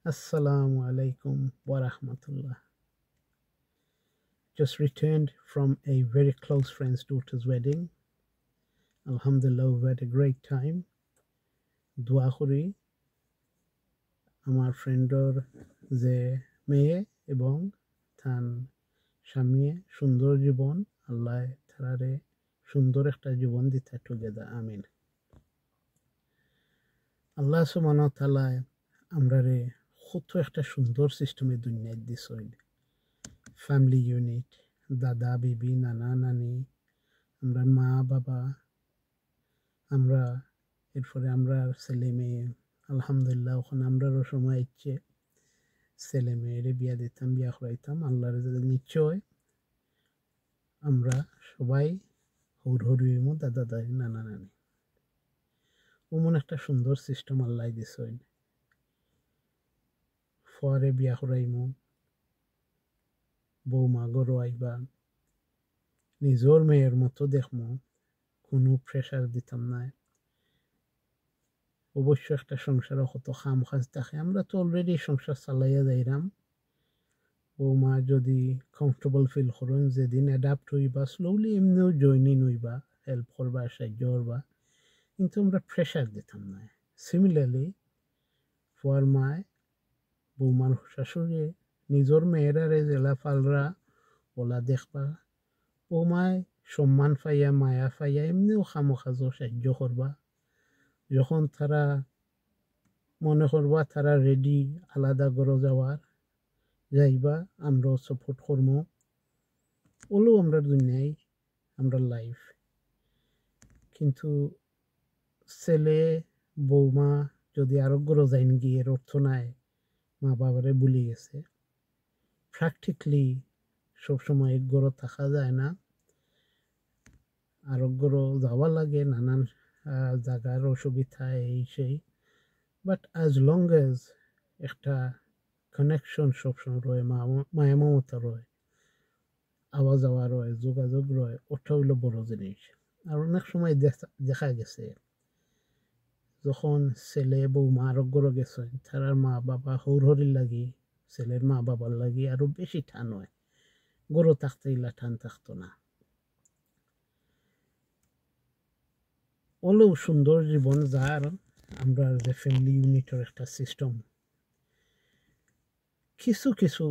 Assalamu alaikum wa rahmatullah. Just returned from a very close friend's daughter's wedding. Alhamdulillah, we had a great time. Dua kori আমার ফ্রেন্ডর যে মেয়ে এবং তার স্বামী সুন্দর জীবন আল্লাহ তারারে সুন্দর একটা জীবন দিতে টুগেদার আমিন। আল্লাহ সুবহানাহু ওয়া তাআলা আমরারে কত একটা সুন্দর সিস্টেমে দুনিয়ায় দিছেন। ফ্যামিলি ইউনিট, দাদা বিবি নানা নানি, আমরা মা বাবা, আমরা এরপরে আমরা ছেলে মেয়ে আলহামদুলিল্লাহ ওখানে আমরারও সময় ইচ্ছে ছেলে মেয়েরে বিয়া দিতাম বিয়া করাইতাম আল্লাহর নিশ্চয় আমরা সবাই হৌর হরিম দাদা দাদি নানা নানি ওমন একটা সুন্দর সিস্টেম আল্লাহ দিছেন। ফরে বিয়া করাইমু বৌমা গরু আইবা নিজের মেয়ের মতো দেখমু, কোনো প্রেশার দিতাম না। অবশ্য একটা সংসারে কত খাম খাজ থাকে, আমরা তো অলরেডি সংসার চালাইয়া যাইরাম। বৌমা যদি কমফর্টেবল ফিল করেন যেদিন অ্যাডাপ্ট হইবা স্লোলি এমনিও জয়নিং হইবা, হেল্প করবা সাহায্য করবা, কিন্তু আমরা প্রেশার দিতাম না। সিমিলারলি ফুয়ার মায় বৌমার শাশুড়ি নিজের মেয়েরারে জেলা ফালরা ওলা দেখবা, বৌমায় সম্মান পাইয়া মায়া পাইয়া এমনিও খামো খাজো সাহায্য করবা। যখন তারা মনে করবা তারা রেডি আলাদা করে যাওয়ার যাইবা, আমরাও সাপোর্ট করবো। ওলো আমরা দুনিয়ায় আমরা লাইফ। কিন্তু ছেলে বৌমা যদি আরোগ্য যাইন গিয়ে এর অর্থ নাই মা বাবারে ভুলে গেছে। প্র্যাকটিক্যালি সবসময় এক গড় থাকা যায় না, আরোগ্য যাওয়া লাগে নানান জায়গার অসুবিধা এই সেই, বাট অ্যাজ লং এজ একটা কানেকশন সবসময় রয়ে, মায়া মমতা রয়ে, আওয়া যাওয়া রয়ে, যোগাযোগ রয়ে, ওটা হইলো বড় জিনিস। আর অনেক সময় দেখা গেছে যখন ছেলে বৌমা আরোগ্য গেছে তারার মা বাবা হৌরহরির লাগি ছেলের মা বাবার লাগি আরো বেশি টান হয়, গরু থাকতে ইলা টান থাকতো না। ওলেও সুন্দর জীবন যার আমরা যে ফ্যামিলি ইউনিটের একটা সিস্টেম কিছু কিছু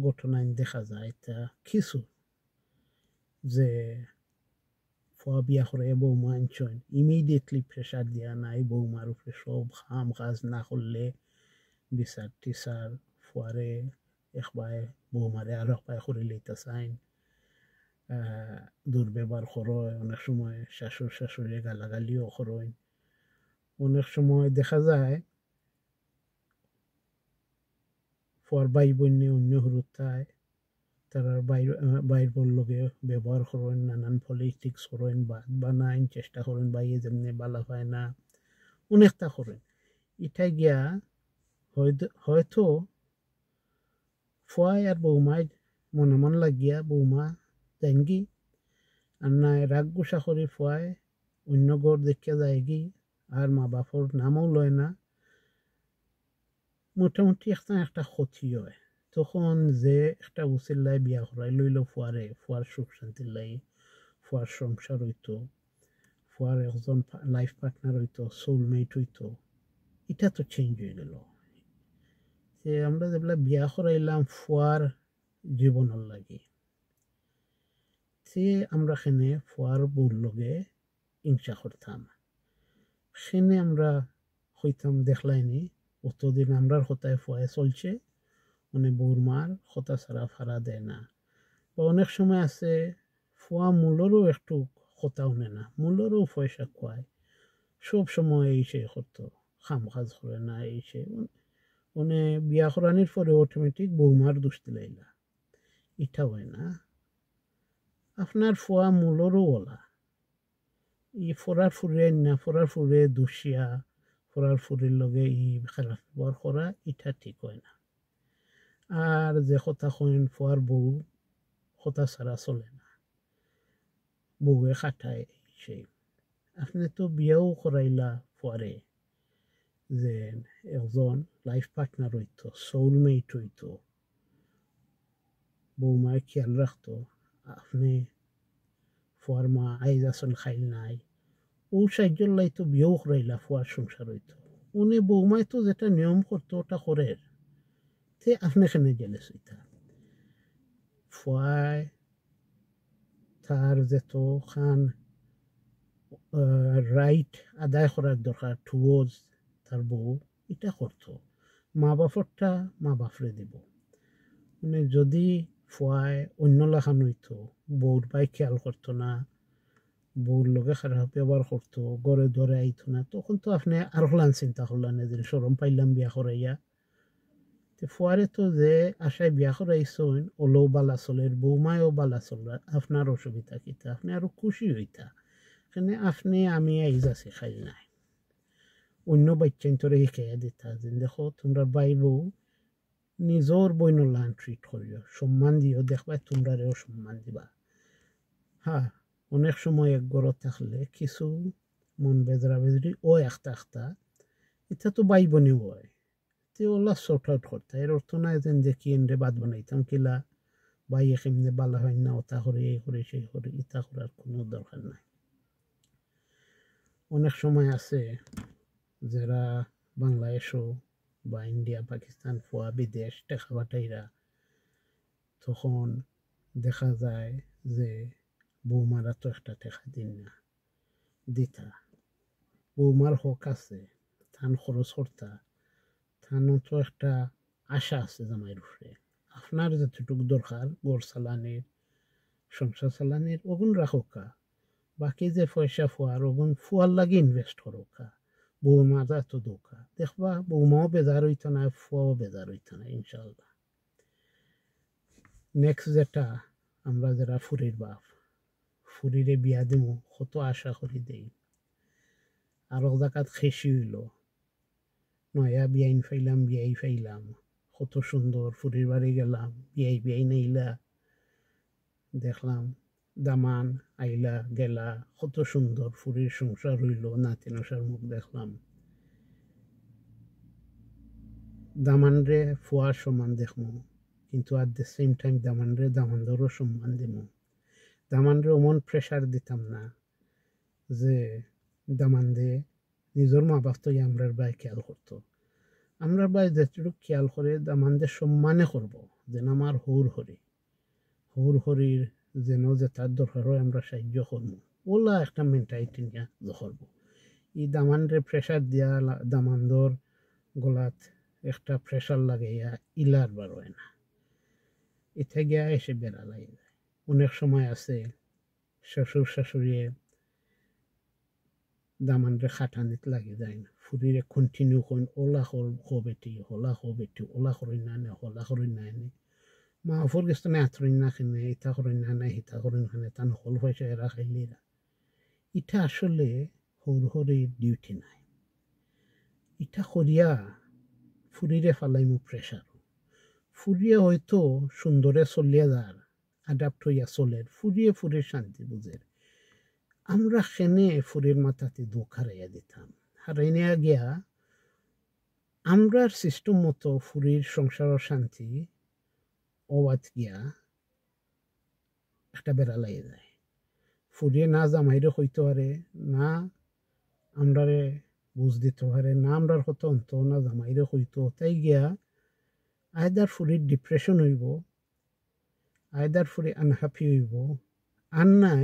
ঘটনায় দেখা যায়, তা কিছু যে ফুয়া বিয়া করে বৌমা আনছেন ইমিডিয়েটলি প্রেশার দেওয়া নাই, বৌমার উপরে সব কাম কাজ না করলে বিচার টিচার ফুয়ারে একবার বৌমারে আর একবার করে লইতে চাইন, দুর্ব্যবহার করয়, অনেক সময় শাশুড় শাশুড়ি গালাগালিও করেন। অনেক সময় দেখা যায় ফুয়ার ভাই বোনে অন্য হরুতায় তারা বাইর লগে ব্যবহার করেন, নানান পলিটিক্স করেন, বাদ বানাইন চেষ্টা করেন, বাইয়ে যেমনি বালা পায় না অনেকটা করেন। ইটাই গিয়া হয়তো ফুয়াই আর বৌমায় মনে মন লাগিয়া বৌমা যাইনগি, আর নাই রাগ গুসা করে ফুয়ায় অন্য গড় দেখিয়া যায়গি, আর মা বাপর নামও লয় না, মোটামুটি একটা ক্ষতি হয়। তখন যে একটা উচিল্লায় বিয়া করাই লইল ফুয়ারে, ফুয়ার সুখ শান্তির লাই, ফুয়ার সংসার হইতো, ফুয়ার একজন লাইফ পার্টনার হইতো, সোলমেট হইতো, এটা তো চেঞ্জ হয়ে গেল। যে আমরা যেগুলা বিয়া করাইলাম ফুয়ার জীবনের লাগে, সে আমরা সেনে ফুয়ার বউর লগে হিংসা করতাম, সেনে আমরা হইতাম দেখলাইনি অতদিন আমরার কথায় ফুয়ায় চলছে, মানে বউর মার কথা ছাড়া ফাড়া দেয় না। বা অনেক সময় আছে ফুয়া মূলেরও একটু কথা শুনে না, মূলেরও পয়সা খুয়ায়, সব সময় এই সে করতো, খাম কাজ করে না এই সে, মানে বিয়া করানির পরে অটোমেটিক বৌমার দোষ দিলাইলা, এটা হয় না। আপনার ফুয়া মূলেরও ওলা ই ফরার ফুরে না ফরার ফুরে দুষিয়া ফরার ফুরের লগে ই খারাপ ব্যবহার করা, এটা ঠিক হয় না। আর যে কথা কইন ফুয়ার বউ কথা ছাড়া চলে না, বউয়ে খাটায় সেই, আপনি তো বিয়াও করাইলা ফুয়ারে, যে একজন লাইফ পার্টনার হইতো, সোলমেট হইতো, বৌমায় খেয়াল রাখতো, আপনি ফুয়ার মা আইজ আসল খাইল নাই, ও সাহায্যর লাইতো বিয়েও করাইলা ফুয়ার সংসার হইতো। উনি বৌমায় তো যেটা নিয়ম করতো ওটা করে, তে আপনি এখানে জেলেস হইতা। ফুয়ায় তার যেত খান রাইট আদায় করার দরকার টুয়ার্ডস তার বউ, এটা করতো। মা বাপরটা মা বাপরে দিব। মানে যদি ফুয়ায় অন্য লেখান হইতো, বউর বাই খেয়াল করতো না, বউর লগে খারাপ ব্যবহার করতো, গড়ে ধরে আইতো না, তখন তো আপনি আর হলান চিন্তা করলেন যে সরম পাইলাম বিয়া করাইয়া। তো ফুয়ারে তো যে আশায় বিয়া করাইছেন ওলো বালা চলের, বৌমায়ও বালা চলরা, আপনার অসুবিধা কিতা, আপনি আরো খুশি হইতা। এখানে আপনি আমি আইজ আছি খাইল নাই, অন্য বাচ্চাইন তোরে শিখাইয়া দিতা যে দেখো তোমরা বাই বউ নিজর বইনের লান ট্রিট করিও, সম্মান দিও, দেখবা তোমরারেও সম্মান দিবা। হ্যাঁ, অনেক সময় এক গড় থাকলে কিছু মন বেদরা বেদরি ও একটা একটা, এটা তো বাই বনি হয়, তে ওলা শর্ট আউট করতে, এর অর্থ নাই যেন দেখি এনরে বাদ বানাইতাম কিলা বাই এখানে বালা হয় না, ওটা করে এই করে সেই করে, ইটা করার কোনো দরকার নাই। অনেক সময় আছে যারা বাংলাদেশও বা ইন্ডিয়া পাকিস্তান ফুয়া বিদেশ টেকা পাঠাইরা, তখন দেখা যায় যে বৌমারা তো একটা টেকা দিন না, দিতা বৌমার হক আছে, থান খরচ করতা, থানও তো একটা আশা আছে জামাইয়ের উপরে, আপনার যতটুকু দরকার গড় চালানির সংসার চালানির ওগুন রাখোকা, বাকি যে পয়সা ফুয়ার ওগুন ফুয়ার লাগে ইনভেস্ট করোকা, বৌমাটা তো দোকা, দেখবা বৌমাও বেজার হইতো না, ফুয়াও বেজার হইতো না ইনশাল্লাহ। নেক্সট যেটা, আমরা যারা ফুরির বাপ, ফুরিরে বিয়া দিমু কত আশা করি দেই, আর জায়গাত খেসি হইল, নয়া বিয়াইন ফাইলাম বিয়াই ফাইলাম, কত সুন্দর ফুরির বাড়ি গেলাম, বিয়াই বিয়াই নাইলা, দেখলাম দামান আইলা গেলা, কত সুন্দর ফুরির সংসার হইল, নাতি নসার মুখ দেখলাম, দামানরে ফুয়ার সমান দেখমু, কিন্তু at the same time দামানরে দামানদেরও সম্মান দিমু। দামানরে অমন প্রেশার দিতাম না যে দামানদে নিজের মা বাপ তো আমরার বাই খেয়াল করতো, আমরা বাই যেটুকু খেয়াল করে দামানদের সম্মানে করব, যেন আমার হৌর হরি, হৌর হরির যেন যে তার দরকার হয় আমরা সাহায্য করবো, ওলা একটা মেন্টালিটি নিয়ে করবো। এই দামানরে প্রেশার দিয়া দামানদর গলাত একটা প্রেশার লাগাইয়া ইলার বার হয় না, এটা গিয়া এসে বেড়া লাগে যায়। অনেক সময় আছে শ্বশুর শাশুড়িয়ে দামানরে খাটানিত লাগে যায় না, ফুরিরে কন্টিনিউ করেন ওলা হো বেটি হলা হো বেটি, ওলা করেন না নে হলা করেন না নে, মা অফর গেছে না আতরিন না খেনে, ইটা করেন না না হিতা করেন খানে, তান হল পয়সা এরা খাইলিরা, এটা আসলে হৌর হরির ডিউটি নাই। এটা করিয়া ফুরিরে ফালাইমু প্রেশার, ফুরিয়ে হয়তো সুন্দরে চলিয়া যার, অ্যাডাপ্ট হইয়া চলের, ফুরিয়ে ফুরির শান্তি বুঝের, আমরা খেনে ফুরির মাথাতে দুঃখ হারাইয়া দিতাম, হারাইনিয়া গিয়া আমরার সিস্টেম মতো ফুরির সংসার শান্তি অবাত গিয়া একটা বেড়া লাগিয়ে যায়। ফুরিয়ে না জামাইরে হইতে পারে না, আমরারে বুঝ দিতে পারে না, আমরার হতো অন্ত না জামাইরে হইতো, তাই গিয়া আয়দার ফুরির ডিপ্রেশন হইব, আয়দার ফুরি আনহ্যাপি হইব, আর নাই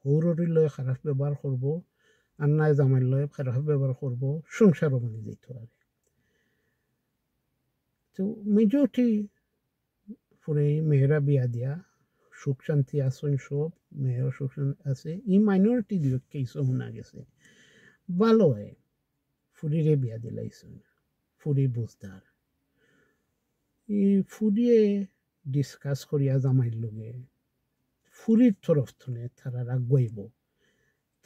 হৌররি লয় খারাপ ব্যবহার করব, আর নাই জামাই লয় খারাপ ব্যবহার করব, সংসারও মানে দিতে পারে। তো মেজরিটি ফুরে মেয়েরা বিয়া দিয়া সুখ শান্তি আসেন, সব মেয়েও সুখ শান্তি আছে, এই মাইনরিটি দিয়ে কেসও শোনা গেছে, ভালো হয় ফুরিরে বিয়া দিলাইছেন, ফুরি বুঝদার, এই ফুরিয়ে ডিসকাস করিয়া জামাইর লগে ফুরির তরফ থেকে তারা আগুয়াইব,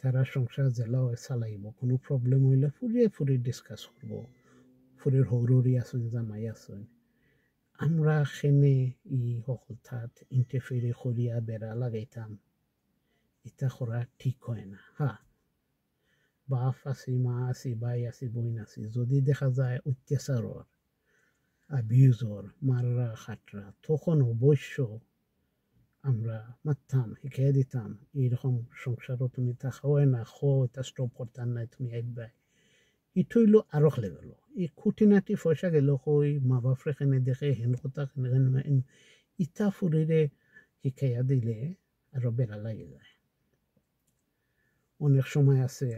তারা সংসার জেলা চালাইব, কোনো প্রবলেম হইলে ফুরিয়ে ফুরি ডিসকাস করব, ফুরির হৌররি আছেন জামাই আছেন, আমরা সেনে ই সকলতাত ইন্টারফেয়ারি করিয়া বেড়া লাগাইতাম, এটা করা ঠিক হয় না। হ্যাঁ, বাপ আছি মা আছি ভাই আছি বোন আছি যদি দেখা যায় অত্যাচারর অ্যাবিউজর মাররা খাটরা তখন অবশ্য আমরা মারতাম শিখিয়ে দিতাম এইরকম সংসারও তুমি থাকাও না খো এটা স্টপ করতাম নাই তুমি আইবাই ইটো হইলো আরো লেভেল এই খুঁটিনাটি পয়সা গেল কই মা বাপরে কেনে দেখে হেন কথা কেনে ইটা ফুরিরে শিখাইয়া দিলে আরো বেড়া লাগে যায় অনেক সময় আছে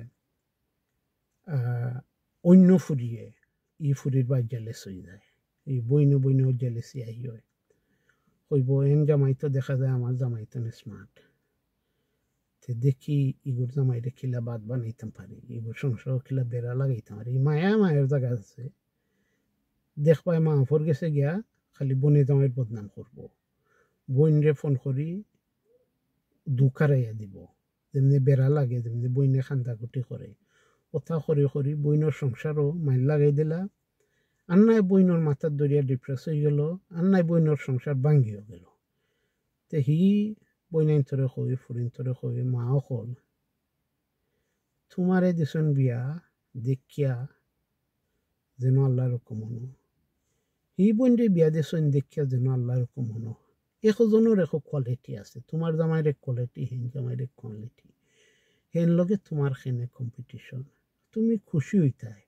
অন্য ফুরিয়ে ই ফুরির বা জেলেস হয়ে যায় এই বইনেও জেলেসি আহি হয় কইব এন জামাইতো দেখা যায় আমার জামাইতো স্মার্ট তে দেখি ইগুর জামাইরে খিলা বাদ বানাইতাম পারি ইগুর সংসার খিলা বেড়া লাগাইতাম পারি মায়ের জায়গা আছে দেখবাই মা ফর গেছে গিয়া খালি বনে জামাইয়ের বদনাম করবো বইনরে ফোন করি দুকারাইয়া দিব যেমনি বেড়া লাগে যেমনি বইনে খান্দাকুটি করে কথা করি বইনের সংসারও মাইল লাগাই দিলা আর নাই বইনের মাথার দরিয়া ডিপ্রেস হয়ে গেল আর নাই বইনের সংসার ভাঙ্গিও গেল তে হি বইনাইন তরে কই ফুরিন তরে কই মাও কল তোমারে দিছন বিয়া দেখিয়া যেন আল্লাহর হুকুম হনো হি বইনরে বিয়া দিছন দেখিয়া যেন আল্লাহর হুকুম হনো একজনের এক কোয়ালিটি আছে তোমার জামাইয়ের এক কোয়ালিটি হেন জামাইয়ের এক কোয়ালিটি হেন লগে তোমার খেনে কম্পিটিশন তুমি খুশি হইতাই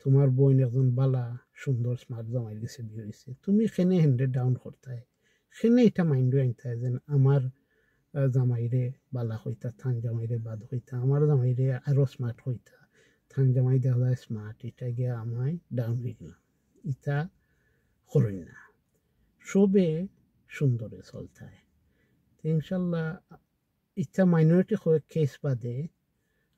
তোমার বোন একজন বালা সুন্দর স্মার্ট জামাইয়ের গেছে বিয়ে হয়েছে তুমি খেনে হেন্ডে ডাউন করতাই খেনে এটা মাইন্ড আনতাই যেন আমার জামাইরে বালা হইতা থান জামাইরে বাদ হইতা আমার জামাইরে আরো স্মার্ট হইতা থান জামাই দেখা যায় স্মার্ট এটা গিয়ে আমায় ডাউন হয়ে গেলাম ইটা করেন না সবে সুন্দরে চলতায় ইনশাল্লাহ ইটা মাইনরিটি হয়ে কেস বাদে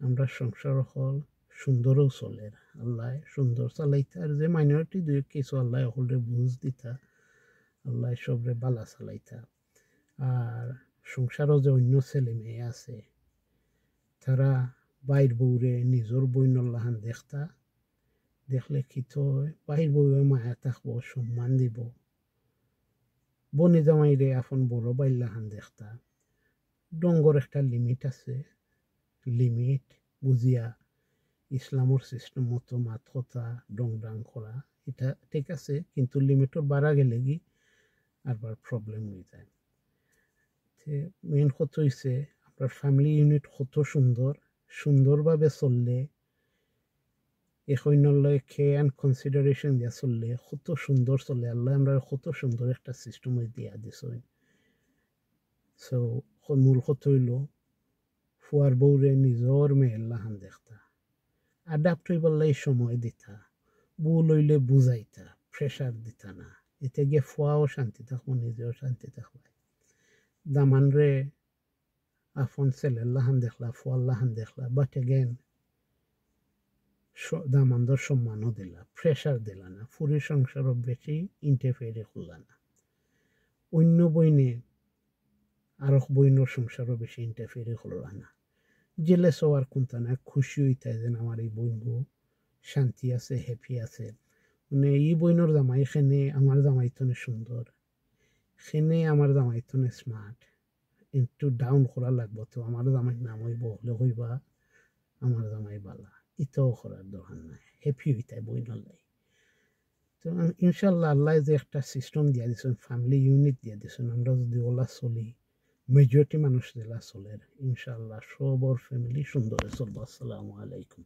আমরা সংসার হল সুন্দরও চলে আল্লাহ সুন্দর চালাইতা আর যে মাইনরিটি দুই কিছু আল্লাহ হলরে বুঝ দিতা আল্লাহ সবরে বালা চালাইতা আর সংসারও যে অন্য ছেলে মেয়ে আছে তারা বাইর বউরে নিজের বইনল্লাহান দেখতা দেখলে কি তো বাইর বউয়ে মায়া থাকবো সম্মান দিব বনে জামাইরে আপন বড় বাইল্লাহান দেখতা ডঙ্গর একটা লিমিট আছে লিমিট বুঝিয়া ইসলামর সিস্টেম মতো মাত কথা ডং ডাং করা এটা ঠিক আছে কিন্তু লিমিটর বাড়া গেলে কি আবার প্রবলেম হয়ে যায় মেন কথা হয়েছে আপনার ফ্যামিলি ইউনিট কত সুন্দরভাবে চললে এখনলৈ খেয়ে অ্যান্ড কনসিডারেশন দিয়া চললে কত সুন্দর চলে আল্লাহ আমরা কত সুন্দর একটা সিস্টেম দিয়া দিছ সো মূল কথা হইল ফুয়ার বউরে নিজর মেয়েল্লাহান দেখতা অ্যাডাপ্ট হইবার সময় দিতা বউ লইলে বুঝাইতা প্রেশার দিতা না এতে গিয়ে ফুয়াও শান্তি থাকবো নিজেও শান্তি থাকবে দামানরে আপন ছেলেল্লাহান দেখলা ফুয়াল্লাহান দেখলা বাট এগেন দামানদর সম্মানও দিলা প্রেশার দিলা না ফুরি সংসারও বেশি ইন্টারফেয়ারে করলা না অন্য বইনে আরো বইনের সংসারও বেশি ইন্টারফেয়ারে করলা না জেলে সবার কোনটা না খুশি হইতাই যেন আমার এই বইনগো শান্তি আছে হ্যাপি আছে মানে এই বইনের জামাই খেনে আমার জামাইতনে সুন্দর খেনে আমার জামাইতনে স্মার্ট একটু ডাউন করা লাগবো তো আমার জামাই নাম হইব হলে হইবা আমার জামাই বালা ইটাও করার দরকার নাই হ্যাপি হইতাই বইনের লাই তো ইনশাল্লাহ আল্লাহ যে একটা সিস্টেম দিয়া দিচ্ছেন ফ্যামিলি ইউনিট দিয়া দিচ্ছেন আমরা যদি ওলা চলি মেজরিটি মানুষ যেলা চলে ইনশাল্লাহ সবর ফ্যামিলি সুন্দরে চলবো আসসালামু আলাইকুম